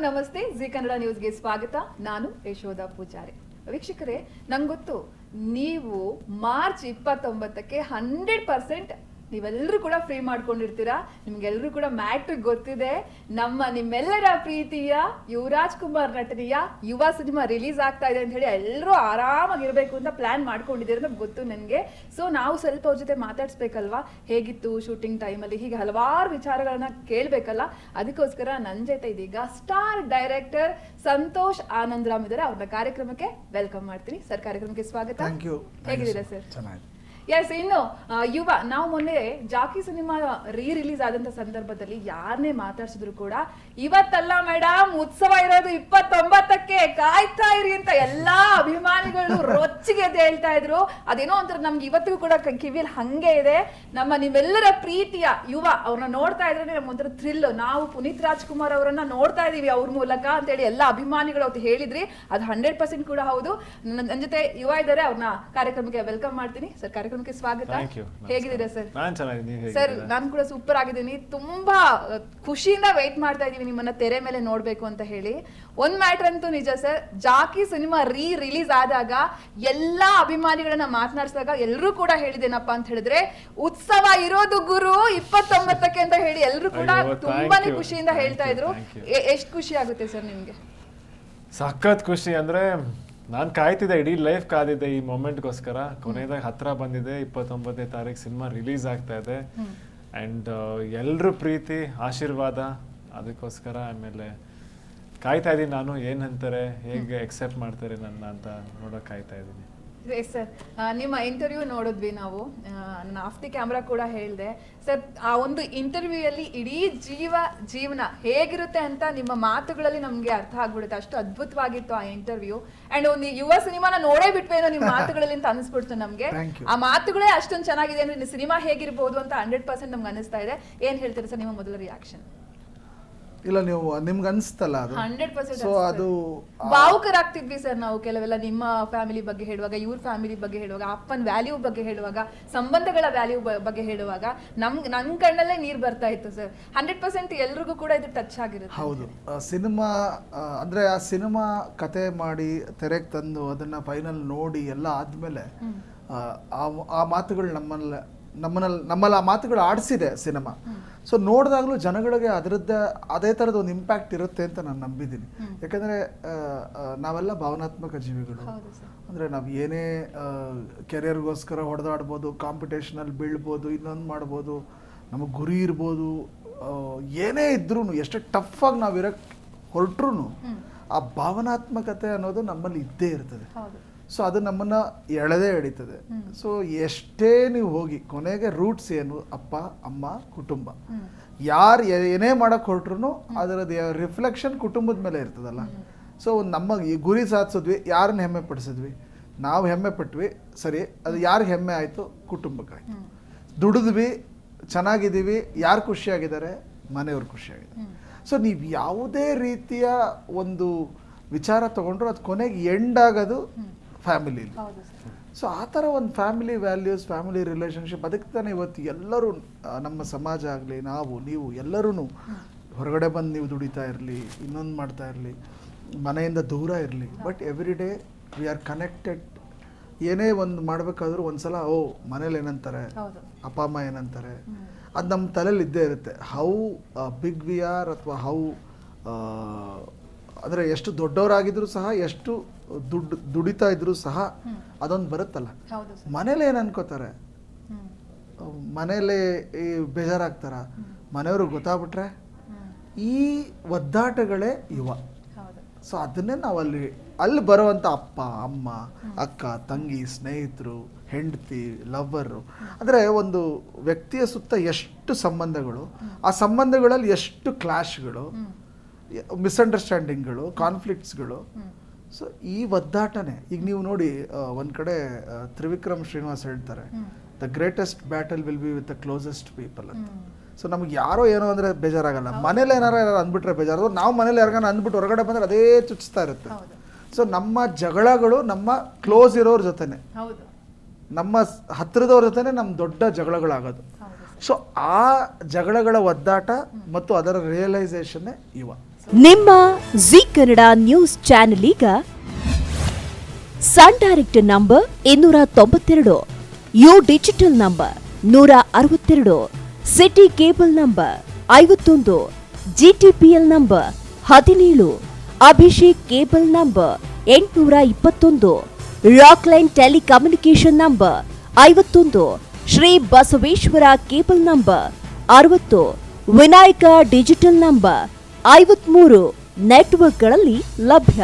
ನಮಸ್ತೆ ಜಿ ಕನ್ನಡ ನ್ಯೂಸ್ಗೆ ಸ್ವಾಗತ. ನಾನು ಯಶೋಧ ಪೂಜಾರಿ. ವೀಕ್ಷಕರೇ, ನಂಗೆ ಗೊತ್ತು ನೀವು ಮಾರ್ಚ್ 29ಕ್ಕೆ 100% ನೀವೆಲ್ಲರೂ ಕೂಡ ಫ್ರೀ ಮಾಡ್ಕೊಂಡಿರ್ತೀರಾ. ನಿಮ್ಗೆಲ್ಲರೂ ಕೂಡ ಮ್ಯಾಟ್ರಿಕ್ ಗೊತ್ತಿದೆ. ನಿಮ್ಮೆಲ್ಲರ ಪ್ರೀತಿಯ ಯುವರಾಜ್ ಕುಮಾರ್ ನಟನೆಯ ಯುವ ಸಿನಿಮಾ ರಿಲೀಸ್ ಆಗ್ತಾ ಇದೆ ಅಂತ ಹೇಳಿ ಎಲ್ಲರೂ ಆರಾಮಾಗಿರ್ಬೇಕು ಅಂತ ಪ್ಲಾನ್ ಮಾಡ್ಕೊಂಡಿದ್ದೀರ ಅಂತ ಗೊತ್ತು ನನಗೆ. ಸೊ ನಾವು ಸ್ವಲ್ಪ ಅವ್ರ ಜೊತೆ ಮಾತಾಡ್ಸ್ಬೇಕಲ್ವಾ, ಹೇಗಿತ್ತು ಶೂಟಿಂಗ್ ಟೈಮಲ್ಲಿ, ಹೀಗೆ ಹಲವಾರು ವಿಚಾರಗಳನ್ನ ಕೇಳಬೇಕಲ್ಲ. ಅದಕ್ಕೋಸ್ಕರ ನನ್ನ ಜೊತೆ ಇದೀಗ ಸ್ಟಾರ್ ಡೈರೆಕ್ಟರ್ ಸಂತೋಷ್ ಆನಂದರಾಮ್ ಇದ್ದಾರೆ. ಅವ್ರನ್ನ ಕಾರ್ಯಕ್ರಮಕ್ಕೆ ವೆಲ್ಕಮ್ ಮಾಡ್ತೀನಿ. ಸರ್, ಕಾರ್ಯಕ್ರಮಕ್ಕೆ ಸ್ವಾಗತ. ಹೇಗಿದ್ದೀರಾ ಸರ್? ಎಸ್, ಇನ್ನು ಯುವ, ನಾವು ಮೊನ್ನೆ ಜಾಕಿ ಸಿನಿಮಾ ರಿಲೀಸ್ ಆದಂತ ಸಂದರ್ಭದಲ್ಲಿ ಯಾರನ್ನೇ ಮಾತಾಡ್ಸಿದ್ರು ಕೂಡ ಇವತ್ತಲ್ಲ ಮೇಡಮ್, ಉತ್ಸವ ಇರೋದು 29ಕ್ಕೆ, ಕಾಯ್ತಾ ಇರಿ ಅಂತ ಎಲ್ಲಾ ಅಭಿಮಾನಿಗಳು ರೊಚ್ಚಿಗೆ ಹೇಳ್ತಾ ಇದ್ರು. ಅದೇನೋ ಒಂಥರ ನಮ್ಗೆ ಇವತ್ತಿಗೂ ಕೂಡ ಕಿವಿಯಲ್ಲಿ ಹಂಗೆ ಇದೆ. ನಿಮ್ಮೆಲ್ಲರ ಪ್ರೀತಿಯ ಯುವ ಅವ್ರನ್ನ ನೋಡ್ತಾ ಇದ್ರೆ ನಮ್ಗೆ ಒಂಥರ ಥ್ರಿಲ್. ನಾವು ಪುನೀತ್ ರಾಜ್ಕುಮಾರ್ ಅವರನ್ನ ನೋಡ್ತಾ ಇದೀವಿ ಅವ್ರ ಮೂಲಕ ಅಂತ ಹೇಳಿ ಎಲ್ಲಾ ಅಭಿಮಾನಿಗಳು ಅವತ್ತು ಹೇಳಿದ್ರಿ. ಅದು 100% ಕೂಡ ಹೌದು. ನನ್ನ ಜೊತೆ ಯುವ ಇದ್ದಾರೆ, ಅವ್ರನ್ನ ಕಾರ್ಯಕ್ರಮಕ್ಕೆ ವೆಲ್ಕಮ್ ಮಾಡ್ತೀನಿ. ಸರ್, ಕಾರ್ಯಕ್ರಮಕ್ಕೆ ಸ್ವಾಗತ. ಹೇಗಿದ್ದೀರಾ ಸರ್? ಸರ್, ನಾನು ಕೂಡ ಸೂಪರ್ ಆಗಿದ್ದೀನಿ. ತುಂಬಾ ಖುಷಿಯಿಂದ ವೇಟ್ ಮಾಡ್ತಾ ಇದೀವಿ ನಿಮ್ಮನ್ನ ತೆರೆ ಮೇಲೆ ನೋಡ್ಬೇಕು ಅಂತ ಹೇಳಿ. ಒಂದ್ ಮ್ಯಾಟರ್ ಅಂತೂ ನಿಜ ಸರ್, ಜಾಕಿ ಸಿನಿಮಾ ರಿಲೀಸ್ ಆದಾಗ ಎಲ್ಲಾ ಅಭಿಮಾನಿಗಳನ್ನ ಮಾತನಾಡಿಸಿದಾಗ ಎಲ್ಲರೂ ಕೂಡ ಹೇಳಿದೇನಪ್ಪ ಅಂತ ಹೇಳಿದ್ರೆ, ಉತ್ಸವ ಇರೋದು ಗುರು 29ಕ್ಕೆ ಅಂತ ಹೇಳಿ ಎಲ್ಲರೂ ಕೂಡ ತುಂಬಾನೇ ಖುಷಿಯಿಂದ ಹೇಳ್ತಾ ಇದ್ರು. ಎಷ್ಟು ಖುಷಿ ಆಗುತ್ತೆ ಸರ್ ನಿಮ್ಗೆ? ಸಖತ್ ಖುಷಿ. ಅಂದ್ರೆ ನಾನು ಕಾಯ್ತಿದ್ದೆ, ಇಡೀ ಲೈಫ್ ಕಾದಿದ್ದೆ ಈ ಮೊಮೆಂಟ್ಗೋಸ್ಕರ. ಕೊನೆಯದಾಗ ಹತ್ರ ಬಂದಿದೆ, 29ನೇ ತಾರೀಕು ಸಿನಿಮಾ ರಿಲೀಸ್ ಆಗ್ತಾ ಇದೆ. ಆ್ಯಂಡ್ ಎಲ್ಲರೂ ಪ್ರೀತಿ ಆಶೀರ್ವಾದ, ಅದಕ್ಕೋಸ್ಕರ ಆಮೇಲೆ ಕಾಯ್ತಾ ಇದ್ದೀನಿ. ನಾನು ಏನಂತಾರೆ, ಹೇಗೆ ಎಕ್ಸೆಪ್ಟ್ ಮಾಡ್ತಾರೆ ನನ್ನ ಅಂತ ನೋಡೋಕೆ ಕಾಯ್ತಾ ಇದ್ದೀನಿ. ಸರ್, ನಿಮ್ಮ ಇಂಟರ್ವ್ಯೂ ನೋಡಿದ್ವಿ ನಾವು. ನಾನು ಆಫ್ ದಿ ಕ್ಯಾಮ್ರಾ ಕೂಡ ಹೇಳಿದೆ ಸರ್, ಆ ಒಂದು ಇಂಟರ್ವ್ಯೂ ಅಲ್ಲಿ ಇಡೀ ಜೀವನ ಹೇಗಿರುತ್ತೆ ಅಂತ ನಿಮ್ಮ ಮಾತುಗಳಲ್ಲಿ ನಮ್ಗೆ ಅರ್ಥ ಆಗ್ಬಿಡುತ್ತೆ. ಅಷ್ಟು ಅದ್ಭುತವಾಗಿತ್ತು ಆ ಇಂಟರ್ವ್ಯೂ. ಅಂಡ್ ಒಂದು ಯುವ ಸಿನಿಮಾನ ನೋಡೇ ಬಿಟ್ವೇನೋ ನಿಮ್ಮ ಮಾತುಗಳಲ್ಲಿ ಅಂತ ಅನಿಸ್ಬಿಡ್ತು ನಮ್ಗೆ. ಆ ಮಾತುಗಳೇ ಅಷ್ಟೊಂದು ಚೆನ್ನಾಗಿದೆ ಅಂದ್ರೆ ಸಿನಿಮಾ ಹೇಗಿರ್ಬೋದು ಅಂತ 100% ನಮ್ಗೆ ಅನಿಸ್ತಾ ಇದೆ. ಏನ್ ಹೇಳ್ತೀರಾ ಸರ್ ನಿಮ್ಮ ಮೊದಲ ರಿಯಾಕ್ಷನ್? ಇಲ್ಲ, ನಿಮ್ಗೆ ಅನಿಸ್ತಲ್ಲ ಅದು 100%. ಸೊ ಅದು ಭಾವುಕರಾಗ್ತಿದ್ವಿ ಸರ್ ನಾವು ಕೆಲವೆಲ್ಲ, ನಿಮ್ಮ ಫ್ಯಾಮಿಲಿ ಬಗ್ಗೆ ಹೇಳುವಾಗ, ಇವ್ರ ಫ್ಯಾಮಿಲಿ ಬಗ್ಗೆ ಹೇಳುವಾಗ, ಅಪ್ಪನ ವ್ಯಾಲ್ಯೂ ಬಗ್ಗೆ ಹೇಳುವಾಗ, ಸಂಬಂಧಗಳ ವ್ಯಾಲ್ಯೂ ಬಗ್ಗೆ ಹೇಳುವಾಗ ನನ್ ಕಣ್ಣಲ್ಲೇ ನೀರ್ ಬರ್ತಾ ಇತ್ತು ಸರ್. 100% ಎಲ್ರಿಗೂ ಕೂಡ ಇದು ಟಚ್ ಆಗಿರುತ್ತೆ. ಹೌದು, ಸಿನಿಮಾ ಅಂದ್ರೆ ಆ ಸಿನಿಮಾ ಕತೆ ಮಾಡಿ ತೆರೆಗೆ ತಂದು ಅದನ್ನ ಫೈನಲ್ ನೋಡಿ ಎಲ್ಲ ಆದ್ಮೇಲೆ ಆ ಮಾತುಗಳು ನಮ್ಮಲ್ಲಿ ಆ ಮಾತುಗಳು ಆಡಿಸಿದೆ ಸಿನಿಮಾ. ಸೊ ನೋಡಿದಾಗಲೂ ಜನಗಳಿಗೆ ಅದೇ ಥರದ ಒಂದು ಇಂಪ್ಯಾಕ್ಟ್ ಇರುತ್ತೆ ಅಂತ ನಾನು ನಂಬಿದ್ದೀನಿ. ಯಾಕಂದರೆ ನಾವೆಲ್ಲ ಭಾವನಾತ್ಮಕ ಜೀವಿಗಳು. ಅಂದರೆ ನಾವು ಏನೇ ಕೆರಿಯರ್ಗೋಸ್ಕರ ಹೊಡೆದಾಡ್ಬೋದು, ಕಾಂಪಿಟೇಷನಲ್ಲಿ ಬೀಳ್ಬೋದು, ಇನ್ನೊಂದು ಮಾಡ್ಬೋದು, ನಮಗೆ ಗುರಿ ಇರ್ಬೋದು, ಏನೇ ಇದ್ರೂ ಎಷ್ಟೇ ಟಫಾಗಿ ನಾವು ಇರೋಕ್ಕೆ ಹೊರಟ್ರೂ ಆ ಭಾವನಾತ್ಮಕತೆ ಅನ್ನೋದು ನಮ್ಮಲ್ಲಿ ಇದ್ದೇ ಇರ್ತದೆ. ಸೊ ಅದು ನಮ್ಮನ್ನು ಎಳೆದೇ ಎಳೀತದೆ. ಸೊ ಎಷ್ಟೇ ನೀವು ಹೋಗಿ ಕೊನೆಗೆ ರೂಟ್ಸ್ ಏನು, ಅಪ್ಪ ಅಮ್ಮ ಕುಟುಂಬ. ಯಾರು ಏನೇ ಮಾಡೋಕ್ಕೆ ಹೊರಟ್ರು ಅದರದ್ದು ರಿಫ್ಲೆಕ್ಷನ್ ಕುಟುಂಬದ ಮೇಲೆ ಇರ್ತದಲ್ಲ. ಸೊ ನಮ್ಮ ಈ ಗುರಿ ಸಾಧಿಸಿದ್ವಿ, ಯಾರನ್ನ ಹೆಮ್ಮೆ ಪಡಿಸಿದ್ವಿ, ನಾವು ಹೆಮ್ಮೆ ಪಟ್ವಿ, ಸರಿ, ಅದು ಯಾರಿಗೆ ಹೆಮ್ಮೆ ಆಯಿತು? ಕುಟುಂಬಕ್ಕಾಯ್ತು. ದುಡಿದ್ವಿ, ಚೆನ್ನಾಗಿದ್ದೀವಿ, ಯಾರು ಖುಷಿಯಾಗಿದ್ದಾರೆ? ಮನೆಯವ್ರು ಖುಷಿಯಾಗಿದ್ದಾರೆ. ಸೊ ನೀವು ಯಾವುದೇ ರೀತಿಯ ಒಂದು ವಿಚಾರ ತೊಗೊಂಡ್ರು ಅದು ಕೊನೆಗೆ ಎಂಡ್ ಆಗೋದು ಫ್ಯಾಮಿಲಿ. ಸೊ ಆ ಥರ ಒಂದು ಫ್ಯಾಮಿಲಿ ವ್ಯಾಲ್ಯೂಸ್, ಫ್ಯಾಮಿಲಿ ರಿಲೇಷನ್ಶಿಪ್, ಅದಕ್ಕೆ ತಾನೇ ಇವತ್ತು ಎಲ್ಲರೂ ನಮ್ಮ ಸಮಾಜ ಆಗಲಿ, ನೀವು ಎಲ್ಲರೂ ಹೊರಗಡೆ ಬಂದು ನೀವು ದುಡಿತಾ ಇರಲಿ, ಇನ್ನೊಂದು ಮಾಡ್ತಾ ಇರಲಿ, ಮನೆಯಿಂದ ದೂರ ಇರಲಿ, but every day we are connected. ಏನೇ ಒಂದು ಮಾಡಬೇಕಾದ್ರೂ ಒಂದ್ಸಲ ಮನೇಲಿ ಏನಂತಾರೆ, ಅಪ್ಪ ಅಮ್ಮ ಏನಂತಾರೆ, ಅದು ನಮ್ಮ ತಲೆಯಲ್ಲಿ ಇದ್ದೇ ಇರುತ್ತೆ. ಹೌ ಬಿಗ್ ವಿ ಆರ್, ಅಥವಾ ಹೌ ಅಂದರೆ ಎಷ್ಟು ದೊಡ್ಡವರಾಗಿದ್ರು ಸಹ, ಎಷ್ಟು ದುಡಿತಾ ಇದ್ರು ಸಹ ಅದೊಂದು ಬರುತ್ತಲ್ಲ. ಮನೇಲಿ ಏನು ಅನ್ಕೋತಾರೆ, ಮನೇಲಿ ಈ ಬೇಜಾರಾಗ್ತಾರ, ಮನೆಯವ್ರಿಗೆ ಗೊತ್ತಾಗ್ಬಿಟ್ರೆ, ಈ ಒದ್ದಾಟಗಳೇ ಯುವ. ಸೊ ಅದನ್ನೇ ನಾವು ಅಲ್ಲಿ ಬರುವಂಥ ಅಪ್ಪ ಅಮ್ಮ, ಅಕ್ಕ ತಂಗಿ, ಸ್ನೇಹಿತರು, ಹೆಂಡತಿ, ಲವ್ವರು, ಅಂದರೆ ಒಂದು ವ್ಯಕ್ತಿಯ ಸುತ್ತ ಎಷ್ಟು ಸಂಬಂಧಗಳು, ಆ ಸಂಬಂಧಗಳಲ್ಲಿ ಎಷ್ಟು ಕ್ಲಾಶ್ಗಳು, ಮಿಸ್ಅಂಡರ್ಸ್ಟ್ಯಾಂಡಿಂಗ್ಗಳು, ಕಾನ್ಫ್ಲಿಕ್ಟ್ಸ್ಗಳು. ಸೊ ಈ ಒದ್ದಾಟನೇ ಈಗ ನೀವು ನೋಡಿ, ಒಂದು ಕಡೆ ತ್ರಿವಿಕ್ರಮ್ ಶ್ರೀನಿವಾಸ್ ಹೇಳ್ತಾರೆ, the greatest battle will be with the closest people ಅಂತ. ಸೊ ನಮ್ಗೆ ಯಾರೋ ಏನೋ ಅಂದರೆ ಬೇಜಾರಾಗಲ್ಲ, ಮನೇಲಿ ಏನಾರು ಅಂದ್ಬಿಟ್ರೆ ಬೇಜಾರು. ನಾವು ಮನೇಲಿ ಯಾರಿಗಾನ ಅಂದ್ಬಿಟ್ಟು ಹೊರಗಡೆ ಬಂದರೆ ಅದೇ ಚುಚ್ತಾ ಇರುತ್ತೆ. ಸೊ ನಮ್ಮ ಜಗಳಗಳು ನಮ್ಮ ಕ್ಲೋಸ್ ಇರೋರ ಜೊತೆನೆ, ನಮ್ಮ ಹತ್ತಿರದವ್ರ ಜೊತೆನೆ ನಮ್ಮ ದೊಡ್ಡ ಜಗಳಗಳಾಗೋದು. ಸೊ ಆ ಜಗಳಗಳ ಒದ್ದಾಟ ಮತ್ತು ಅದರ ರಿಯಲೈಸೇಷನ್ನೇ ಯುವ. ನಿಮ್ಮ ಜಿ ಕನ್ನಡ ನ್ಯೂಸ್ ಚಾನೆಲ್ ಈಗ Sun Direct number 292, U digital number 162, city cable number 51, GTPL number 17, Abhishek cable number 821, Rockline telecommunication number 51, Shri Basaveshwara cable number 60, Vinayaka digital number 53 ನೆಟ್ವರ್ಕ್ಗಳಲ್ಲಿ ಲಭ್ಯ.